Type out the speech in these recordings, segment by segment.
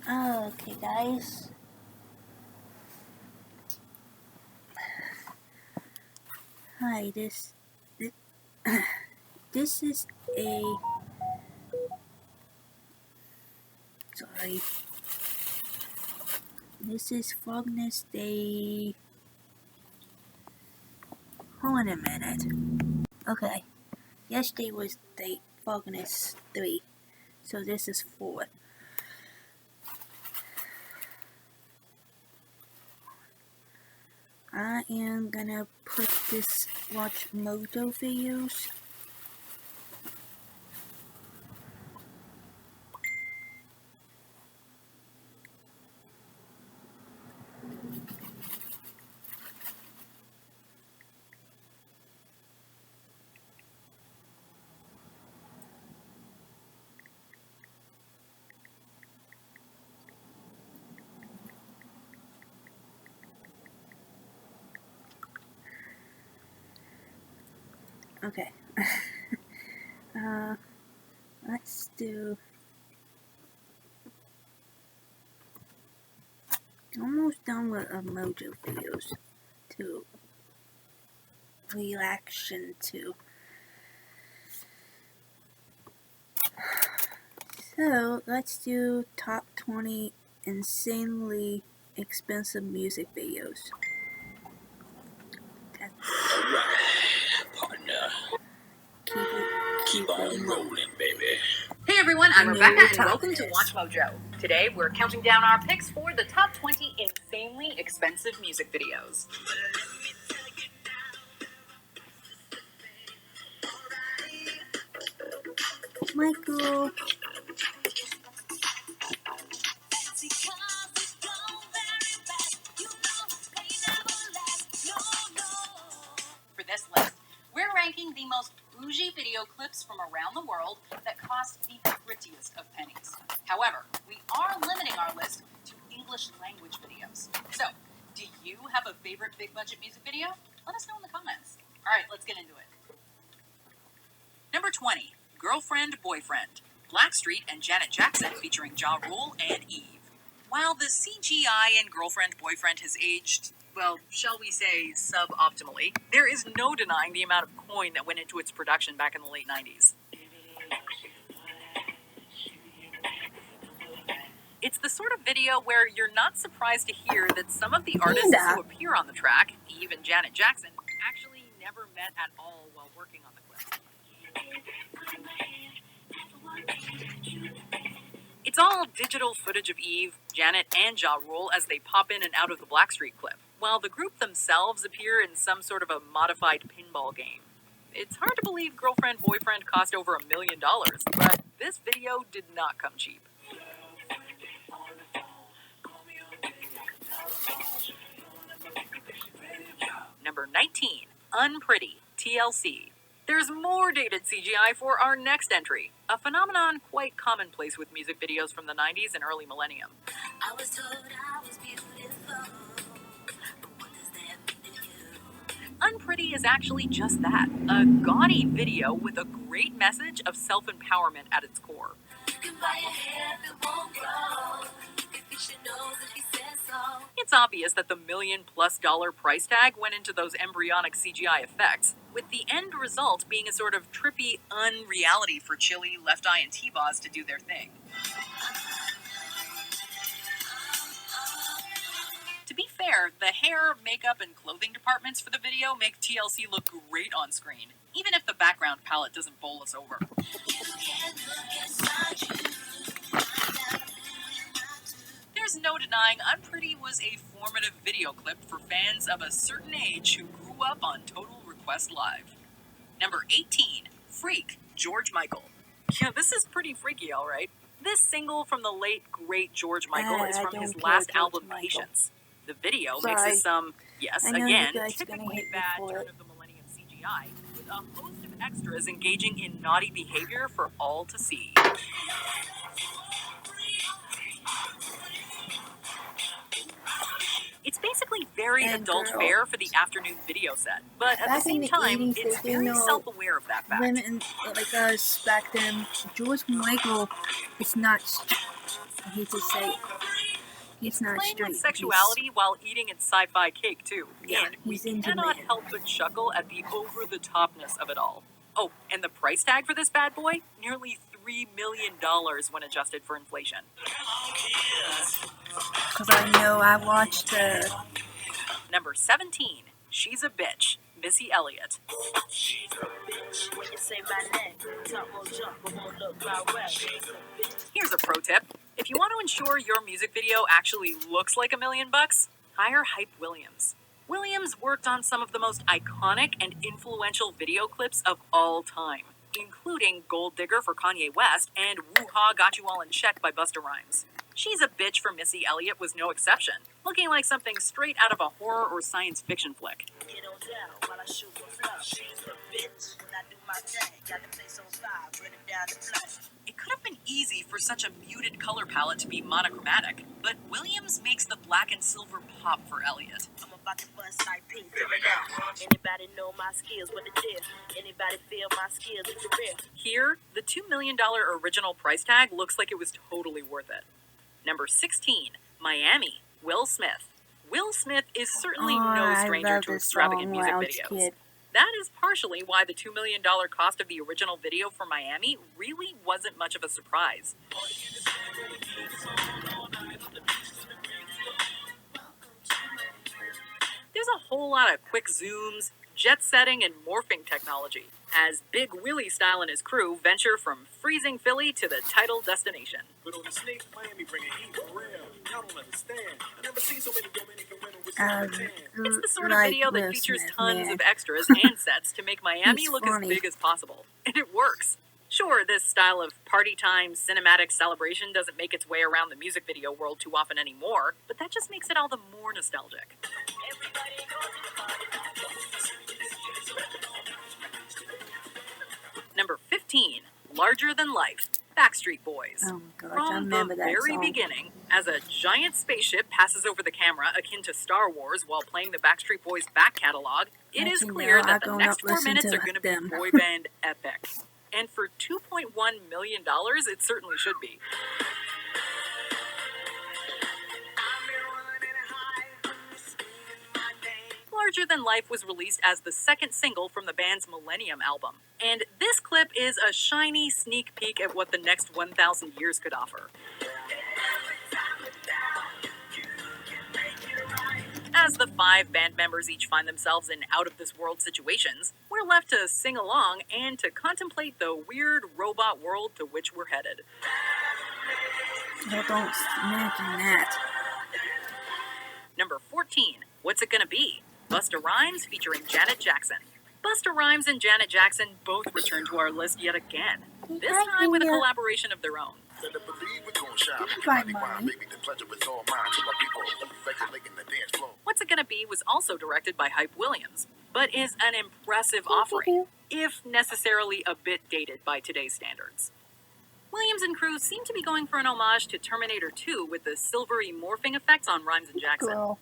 Okay, guys. Hi, this is a sorry. This is Vlogmas Day. Hold on a minute. Okay, yesterday was day Vlogmas 3, so this is 4. I am gonna put this watch Mojo videos. Okay. Let's do almost done with Mojo videos to reaction to. So let's do top 20 insanely expensive music videos. Alright, partner. Keep on rolling, baby. Hey everyone, I'm Rebecca and welcome to Watch Mojo. Today we're counting down our picks for the top 20 insanely expensive music videos. Michael. For this list, we're ranking the most bougie video clips from around the world that cost the prettiest of pennies. However, we are limiting our list to English language videos. So, do you have a favorite big budget music video? Let us know in the comments. Alright, let's get into it. Number 20, Girlfriend, Boyfriend. Blackstreet and Janet Jackson featuring Ja Rule and Eve. While the CGI in Girlfriend, Boyfriend has aged, well, shall we say, suboptimally, there is no denying the amount of coin that went into its production back in the late 90s. It's the sort of video where you're not surprised to hear that some of the artists who appear on the track, Eve and Janet Jackson, actually never met at all while working on the clip. It's all digital footage of Eve, Janet, and Ja Rule as they pop in and out of the Blackstreet clip, while the group themselves appear in some sort of a modified pinball game. It's hard to believe Girlfriend, Boyfriend cost over $1 million, but this video did not come cheap. Number 19, Unpretty, TLC. There's more dated CGI for our next entry, a phenomenon quite commonplace with music videos from the 90s and early millennium. I was told I was beautiful, but what does that mean to you? Unpretty is actually just that, a gaudy video with a great message of self-empowerment at its core. You can buy your hair if it won't grow. You can fix your nose if he says so. It's obvious that the $1 million+ price tag went into those embryonic CGI effects, with the end result being a sort of trippy unreality for Chili, Left Eye, and T-Boz to do their thing. To be fair, the hair, makeup, and clothing departments for the video make TLC look great on screen, even if the background palette doesn't bowl us over. There's no denying Unpretty was a formative video clip for fans of a certain age who grew up on Total Request Live. Number 18, Freak, George Michael. Yeah, this is pretty freaky, alright. This single from the late, great George Michael is from his last album, Patience. The video mixes some, yes, again, typically bad turn of the millennium CGI, with a host of extras engaging in naughty behavior for all to see. It's basically very adult fare for the afternoon video set, but at the same time, it's very self-aware of that fact. Women like us back then, George Michael is not, I hate to say, He's not playing straight. with sexuality while eating its sci-fi cake, too. Yeah, and we he's into cannot men. help but chuckle at the over-the-topness of it all. Oh, and the price tag for this bad boy? Nearly $3 million when adjusted for inflation. Because I know I watched the... Number 17, She's a Bitch, Missy Elliott. Here's a pro tip. If you want to ensure your music video actually looks like $1 million, hire Hype Williams. Williams worked on some of the most iconic and influential video clips of all time, including Gold Digger for Kanye West and Woo-Ha Got You All in Check by Busta Rhymes. She's a Bitch for Missy Elliott was no exception, looking like something straight out of a horror or science fiction flick. It could have been easy for such a muted color palette to be monochromatic, but Williams makes the black and silver pop for Elliott. I'm about to bust like pink. Anybody know my skills? What it is? Anybody feel my skills? It's real. Here, the $2 million original price tag looks like it was totally worth it. Number 16, Miami, Will Smith. Will Smith is certainly no stranger to extravagant music videos. Kid. That is partially why the $2 million cost of the original video for Miami really wasn't much of a surprise. There's a whole lot of quick zooms, jet setting, and morphing technology as Big Willie Style and his crew venture from freezing Philly to the title destination. But on the snakes, Miami bring it heat for real. Y'all don't understand. I never seen so many Dominican women with tan. It's the sort of Like video that Will features Smith, tons man. of extras and sets to make Miami He's look funny. as big as possible. And it works. Sure, this style of party time cinematic celebration doesn't make its way around the music video world too often anymore, but that just makes it all the more nostalgic. Number 15, Larger Than Life, Backstreet Boys. Oh my gosh, I From remember the that very song. beginning, as a giant spaceship passes over the camera akin to Star Wars while playing the Backstreet Boys back catalog, it is Actually, clear no, I that the go next not 4 listen minutes to are going to be them. boy band epic. And for $2.1 million, it certainly should be. Larger Than Life was released as the second single from the band's Millennium album. And this clip is a shiny sneak peek at what the next 1,000 years could offer. As the 5 band members each find themselves in out-of-this-world situations, we're left to sing along and to contemplate the weird robot world to which we're headed. No, don't imagine that. Number 14, What's It Gonna Be? Busta Rhymes featuring Janet Jackson. Busta Rhymes and Janet Jackson both return to our list yet again, this time with a collaboration of their own. What's It Gonna Be was also directed by Hype Williams, but is an impressive offering, if necessarily a bit dated by today's standards. Williams and crew seem to be going for an homage to Terminator 2 with the silvery morphing effects on Rhymes and Jackson. Girl.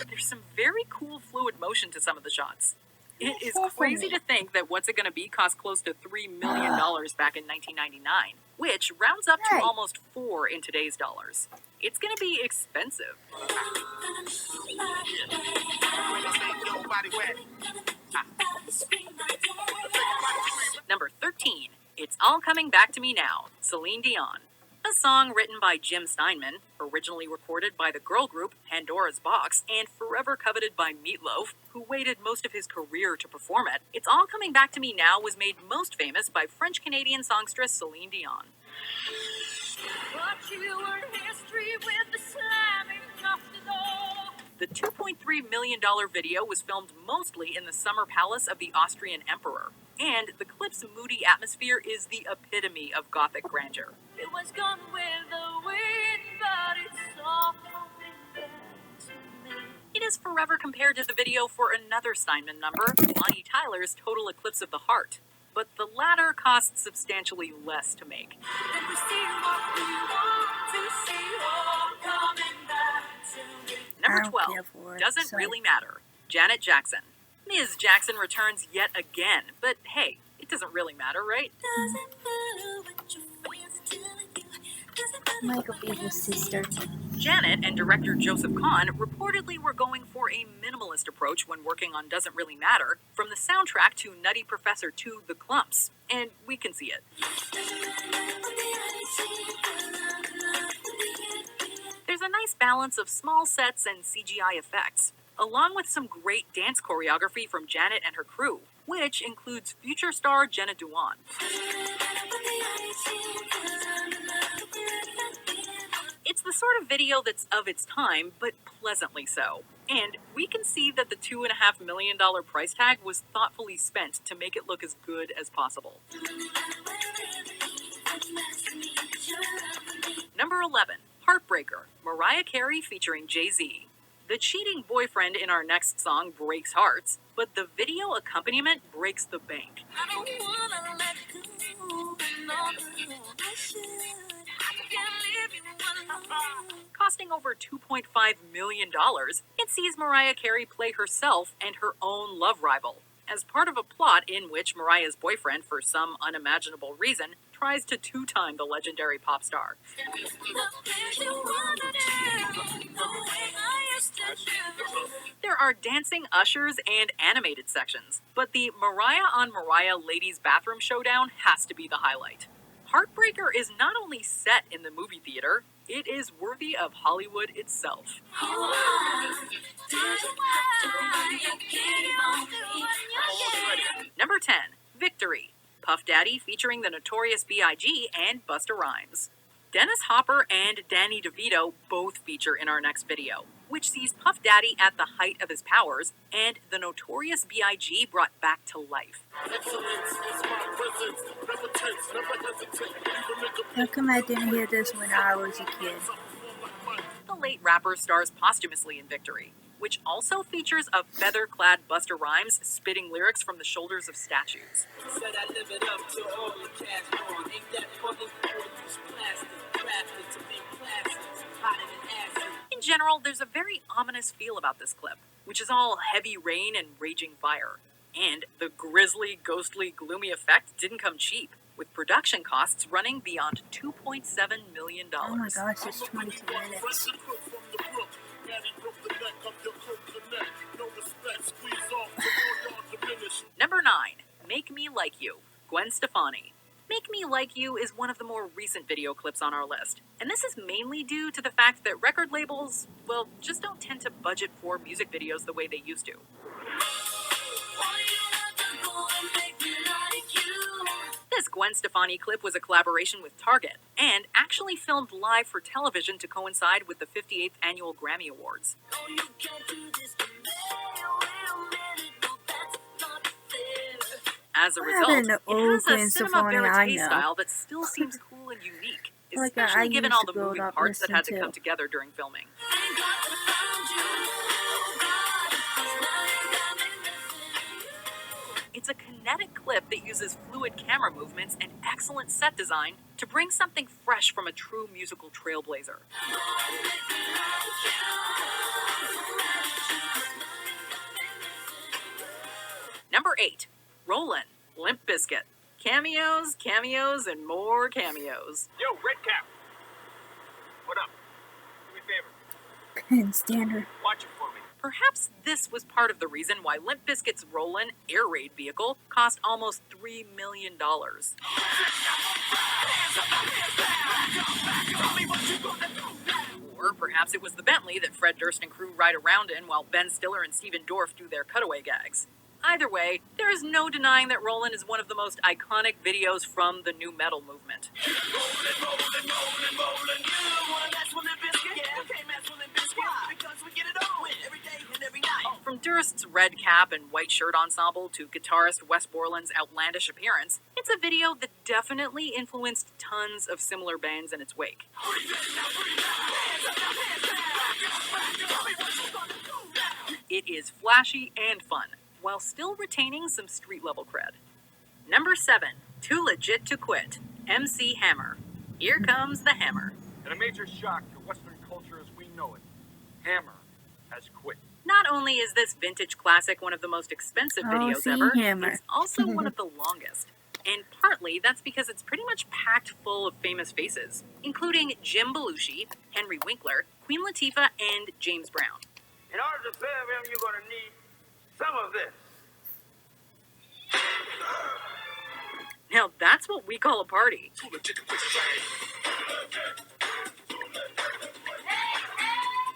There's some very cool fluid motion to some of the shots. It is so crazy funny. to think that What's It Gonna Be cost close to $3 million back in 1999, which rounds up to Right. almost 4 in today's dollars. It's gonna be expensive. Number 13, It's All Coming Back to Me Now, Celine Dion. A song written by Jim Steinman, originally recorded by the girl group Pandora's Box, and forever coveted by Meatloaf, who waited most of his career to perform it. It's All Coming Back to Me Now was made most famous by French-Canadian songstress Celine Dion. The $2.3 million video was filmed mostly in the summer palace of the Austrian emperor, and the clip's moody atmosphere is the epitome of Gothic grandeur. It was gone with the wind, but it's all coming back to me. It is forever compared to the video for another Steinman number, Bonnie Tyler's Total Eclipse of the Heart, but the latter costs substantially less to make. And we see what we want to see, all coming back to me. Number I don't 12, care for it, Doesn't so- Really Matter, Janet Jackson. Ms. Jackson returns yet again, but hey, It doesn't really matter, right? Michael Beaver's sister. Janet and director Joseph Kahn reportedly were going for a minimalist approach when working on Doesn't Really Matter, from the soundtrack to Nutty Professor to The Clumps, and we can see it. There's a nice balance of small sets and CGI effects, along with some great dance choreography from Janet and her crew, which includes future star Jenna Dewan. It's the sort of video that's of its time, but pleasantly so. And we can see that the $2.5 million price tag was thoughtfully spent to make it look as good as possible. Number 11, Heartbreaker, Mariah Carey featuring Jay-Z. The cheating boyfriend in our next song breaks hearts, but the video accompaniment breaks the bank. Costing over $2.5 million, it sees Mariah Carey play herself and her own love rival, as part of a plot in which Mariah's boyfriend, for some unimaginable reason, tries to two-time the legendary pop star. There are dancing ushers and animated sections, but the Mariah on Mariah ladies bathroom showdown has to be the highlight. Heartbreaker is not only set in the movie theater, it is worthy of Hollywood itself. Number 10, Victory, Puff Daddy featuring the Notorious B.I.G. and Busta Rhymes. Dennis Hopper and Danny DeVito both feature in our next video, which sees Puff Daddy at the height of his powers and the Notorious B.I.G. brought back to life. How come I didn't hear this when I was a kid? The late rapper stars posthumously in Victory, which also features a feather-clad Busta Rhymes spitting lyrics from the shoulders of statues. In general, there's a very ominous feel about this clip, which is all heavy rain and raging fire. And the grisly, ghostly, gloomy effect didn't come cheap, with production costs running beyond $2.7 million. Oh my gosh, it's 22 minutes. Number 9, Make Me Like You, Gwen Stefani. Make Me Like You is one of the more recent video clips on our list, and this is mainly due to the fact that record labels, well, just don't tend to budget for music videos the way they used to. This Gwen Stefani clip was a collaboration with Target, and actually filmed live for television to coincide with the 58th Annual Grammy Awards. As a result, it has a cinema verite style that still seems cool and unique, especially given all the moving parts that had to come together during filming. It's a kinetic clip that uses fluid camera movements and excellent set design to bring something fresh from a true musical trailblazer. Number 8, Rollin', Limp Bizkit. Cameos, cameos, and more cameos. Yo, Red Cap. What up? Do me a favor. Couldn't stand her. Watch it for me. Perhaps this was part of the reason why Limp Bizkit's Rollin' air raid vehicle cost almost $3 million. Or perhaps it was the Bentley that Fred Durst and crew ride around in while Ben Stiller and Stephen Dorff do their cutaway gags. Either way, there is no denying that Rollin' is one of the most iconic videos from the nu metal movement. From Durst's red cap and white shirt ensemble to guitarist Wes Borland's outlandish appearance, it's a video that definitely influenced tons of similar bands in its wake. It is flashy and fun, while still retaining some street-level cred. Number 7, Too Legit to Quit, MC Hammer. Here comes the hammer. And a major shock to Western culture as we know it. Hammer has quit. Not only is this vintage classic one of the most expensive Oh, videos see, ever, Hammer. it's also one of the longest. And partly that's because it's pretty much packed full of famous faces, including Jim Belushi, Henry Winkler, Queen Latifah, and James Brown. In order to serve him, you're going to need some of this. Now that's what we call a party.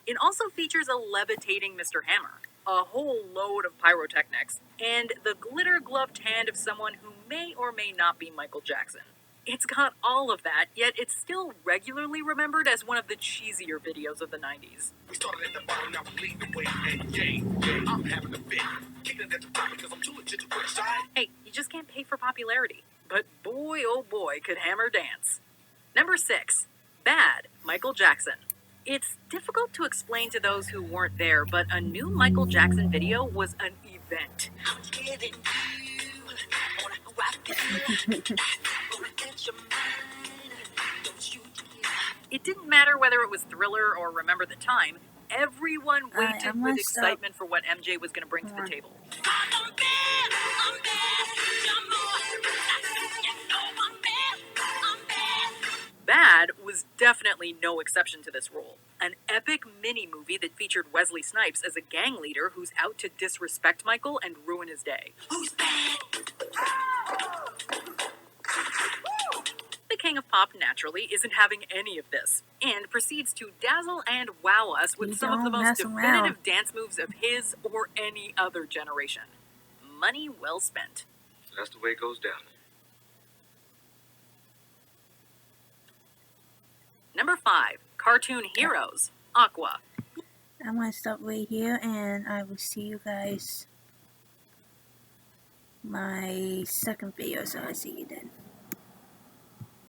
It also features a levitating Mr. Hammer, a whole load of pyrotechnics, and the glitter-gloved hand of someone who may or may not be Michael Jackson. It's got all of that, yet it's still regularly remembered as one of the cheesier videos of the 90s. We started at the bottom, now we lead the way. And yay, I'm having a fit. Kicking it at the top because I'm too legit to criticize. Hey, you just can't pay for popularity. But boy, oh boy, could Hammer dance. Number 6. Bad, Michael Jackson. It's difficult to explain to those who weren't there, but a new Michael Jackson video was an event. It didn't matter whether it was Thriller or Remember the Time, everyone waited I'm with gonna stop. excitement for what MJ was going to bring to the table. Bad was definitely no exception to this rule. An epic mini-movie that featured Wesley Snipes as a gang leader who's out to disrespect Michael and ruin his day. Who's bad? The King of Pop, naturally, isn't having any of this, and proceeds to dazzle and wow us with You some of the don't most mess around. definitive dance moves of his or any other generation. Money well spent. That's the way it goes down. Number 5. Cartoon Heroes. Aqua. I'm gonna stop right here, and I will see you guys my second video. So I see you then.